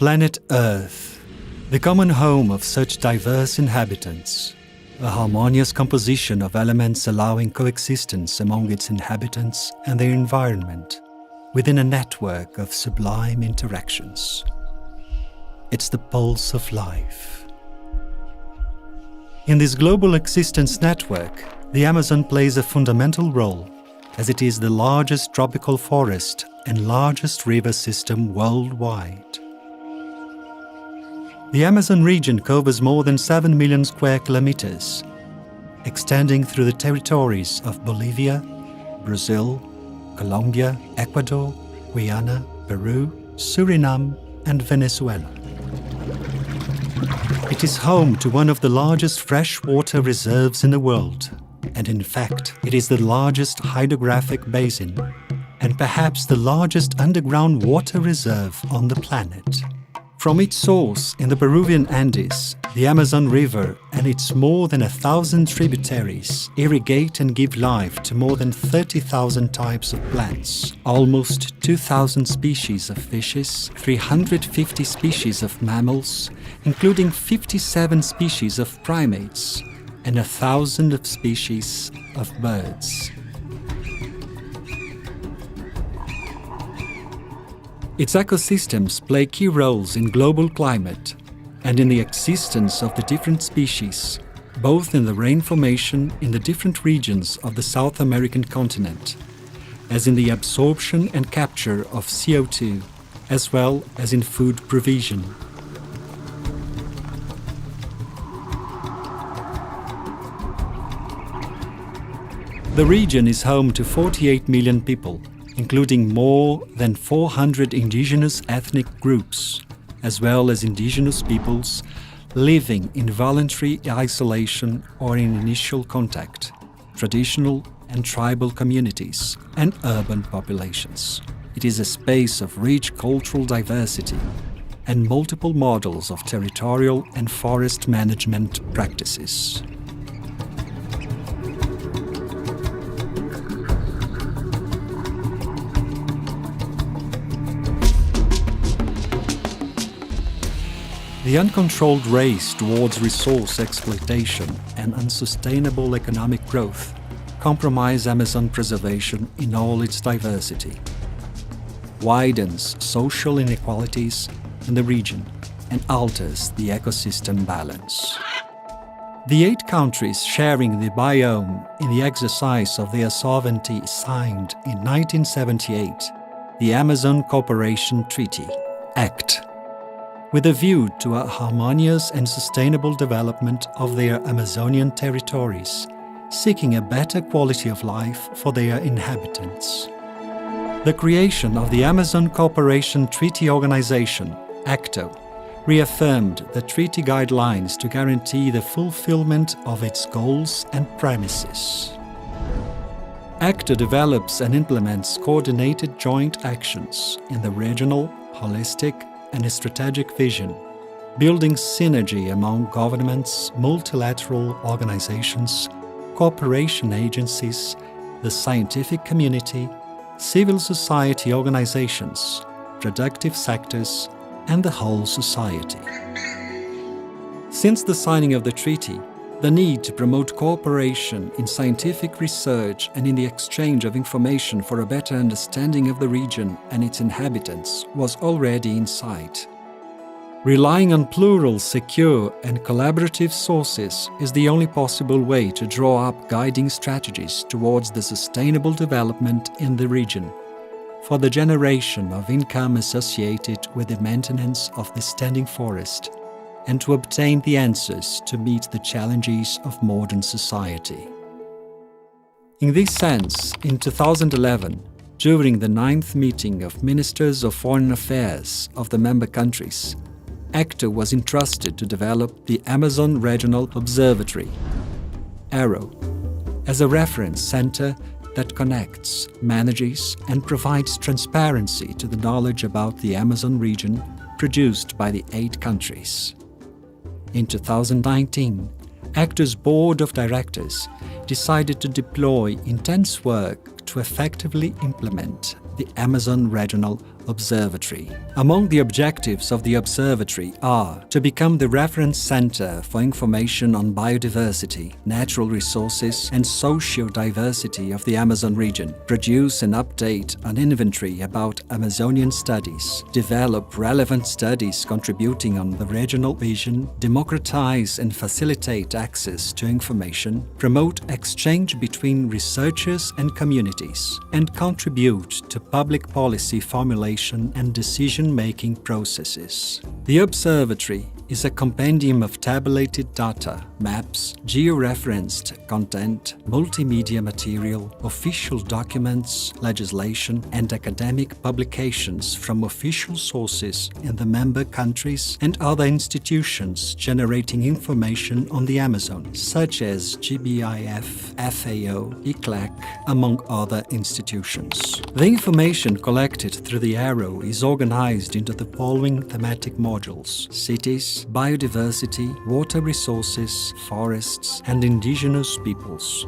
planet Earth, the common home of such diverse inhabitants, a harmonious composition of elements allowing coexistence among its inhabitants and their environment, within a network of sublime interactions. It's the pulse of life. In this global existence network, the Amazon plays a fundamental role, as it is the largest tropical forest and largest river system worldwide. The Amazon region covers more than 7 million square kilometers, extending through the territories of Bolivia, Brazil, Colombia, Ecuador, Guyana, Peru, Suriname, and Venezuela. It is home to one of the largest freshwater reserves in the world, and in fact, it is the largest hydrographic basin and perhaps the largest underground water reserve on the planet. From its source in the Peruvian Andes, the Amazon River and its more than 1,000 tributaries irrigate and give life to more than 30,000 types of plants, almost 2,000 species of fishes, 350 species of mammals, including 57 species of primates, and 1,000 of species of birds. Its ecosystems play key roles in global climate and in the existence of the different species, both in the rain formation in the different regions of the South American continent, as in the absorption and capture of CO2, as well as in food provision. The region is home to 48 million people, including more than 400 indigenous ethnic groups, as well as indigenous peoples living in voluntary isolation or in initial contact, traditional and tribal communities, and urban populations. It is a space of rich cultural diversity and multiple models of territorial and forest management practices. The uncontrolled race towards resource exploitation and unsustainable economic growth compromise Amazon preservation in all its diversity, widens social inequalities in the region, and alters the ecosystem balance. The 8 countries sharing the biome in the exercise of their sovereignty signed in 1978 the Amazon Cooperation Treaty, ACT, with a view to a harmonious and sustainable development of their Amazonian territories, seeking a better quality of life for their inhabitants. The creation of the Amazon Cooperation Treaty Organization, ACTO, reaffirmed the treaty guidelines to guarantee the fulfillment of its goals and premises. ACTO develops and implements coordinated joint actions in the regional, holistic, and a strategic vision, building synergy among governments, multilateral organizations, cooperation agencies, the scientific community, civil society organizations, productive sectors, and the whole society. Since the signing of the treaty, the need to promote cooperation in scientific research and in the exchange of information for a better understanding of the region and its inhabitants was already in sight. Relying on plural, secure, and collaborative sources is the only possible way to draw up guiding strategies towards the sustainable development in the region, for the generation of income associated with the maintenance of the standing forest, and to obtain the answers to meet the challenges of modern society. In this sense, in 2011, during the 9th meeting of Ministers of Foreign Affairs of the member countries, ACTO was entrusted to develop the Amazon Regional Observatory, ARO, as a reference center that connects, manages, and provides transparency to the knowledge about the Amazon region produced by the 8 countries. In 2019, ACTO's board of directors decided to deploy intense work to effectively implement the Amazon Regional Observatory. Among the objectives of the Observatory are to become the reference center for information on biodiversity, natural resources, and socio-diversity of the Amazon region, produce and update an inventory about Amazonian studies, develop relevant studies contributing on the regional vision, democratize and facilitate access to information, promote exchange between researchers and communities, and contribute to public policy formulation and decision-making processes. The Observatory is a compendium of tabulated data, maps, georeferenced content, multimedia material, official documents, legislation, and academic publications from official sources in the member countries and other institutions generating information on the Amazon, such as GBIF, FAO, ICLAC, among other institutions. The information collected through the ARO is organized into the following thematic modules: cities, biodiversity, water resources, forests, and indigenous peoples.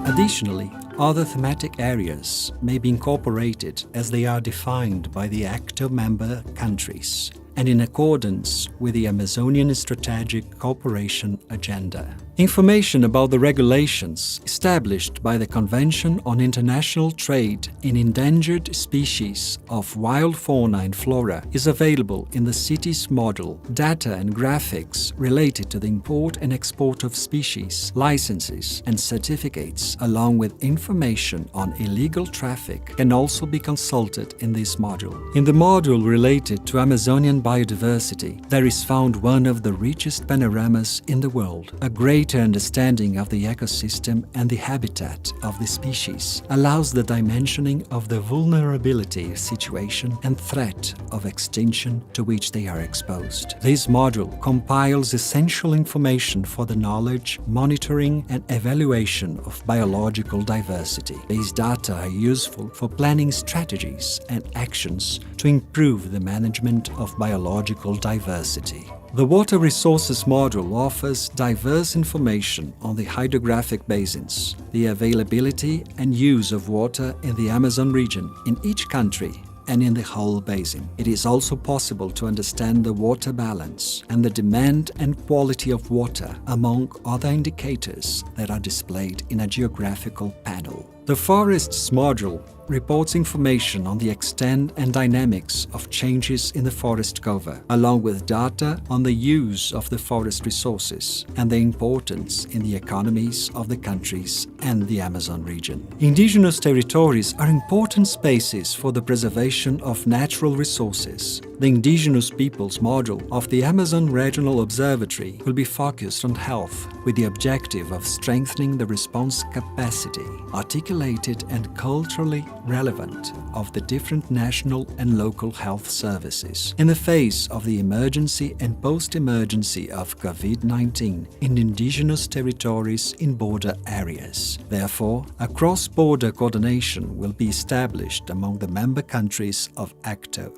Additionally, other thematic areas may be incorporated as they are defined by the ACTO member countries and in accordance with the Amazonian Strategic Cooperation Agenda. Information about the regulations established by the Convention on International Trade in Endangered Species of Wild Fauna and Flora is available in the CITES module. Data and graphics related to the import and export of species, licenses, and certificates, along with information on illegal traffic, can also be consulted in this module. In the module related to Amazonian biodiversity, there is found one of the richest panoramas in the world. A greater understanding of the ecosystem and the habitat of the species allows the dimensioning of the vulnerability situation and threat of extinction to which they are exposed. This module compiles essential information for the knowledge, monitoring, and evaluation of biological diversity. These data are useful for planning strategies and actions to improve the management of biological diversity. The Water Resources module offers diverse information on the hydrographic basins, the availability and use of water in the Amazon region, in each country, and in the whole basin. It is also possible to understand the water balance and the demand and quality of water, among other indicators that are displayed in a geographical panel. The Forests module reports information on the extent and dynamics of changes in the forest cover, along with data on the use of the forest resources and their importance in the economies of the countries and the Amazon region. Indigenous territories are important spaces for the preservation of natural resources. The Indigenous Peoples module of the Amazon Regional Observatory will be focused on health, with the objective of strengthening the response capacity, articulated and culturally relevant, of the different national and local health services in the face of the emergency and post-emergency of COVID-19 in indigenous territories in border areas. Therefore, a cross-border coordination will be established among the member countries of ACTO.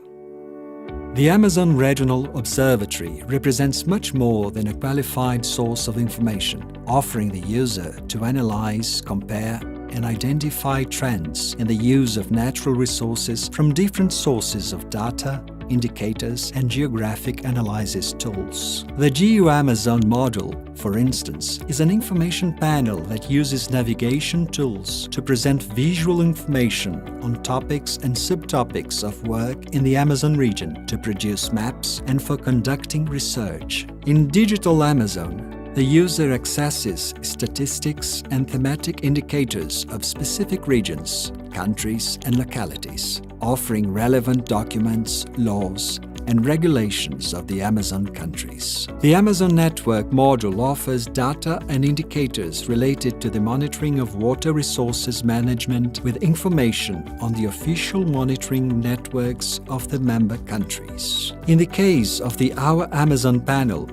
The Amazon Regional Observatory represents much more than a qualified source of information, offering the user to analyze, compare, and identify trends in the use of natural resources from different sources of data, indicators, and geographic analysis tools. The GeoAmazon module, for instance, is an information panel that uses navigation tools to present visual information on topics and subtopics of work in the Amazon region, to produce maps, and for conducting research. In Digital Amazon, the user accesses statistics and thematic indicators of specific regions, countries, and localities, offering relevant documents, laws, and regulations of the Amazon countries. The Amazon Network module offers data and indicators related to the monitoring of water resources management, with information on the official monitoring networks of the member countries. In the case of the Our Amazon panel,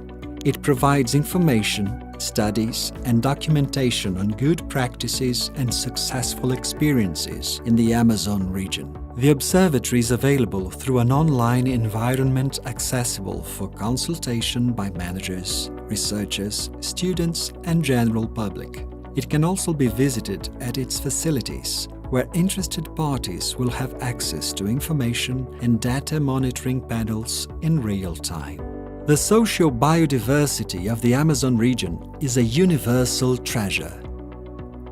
it provides information, studies, and documentation on good practices and successful experiences in the Amazon region. The observatory is available through an online environment accessible for consultation by managers, researchers, students, and general public. It can also be visited at its facilities, where interested parties will have access to information and data monitoring panels in real time. The social biodiversity of the Amazon region is a universal treasure.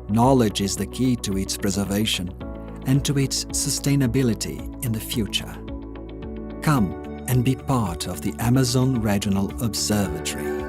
Knowledge is the key to its preservation and to its sustainability in the future. Come and be part of the Amazon Regional Observatory.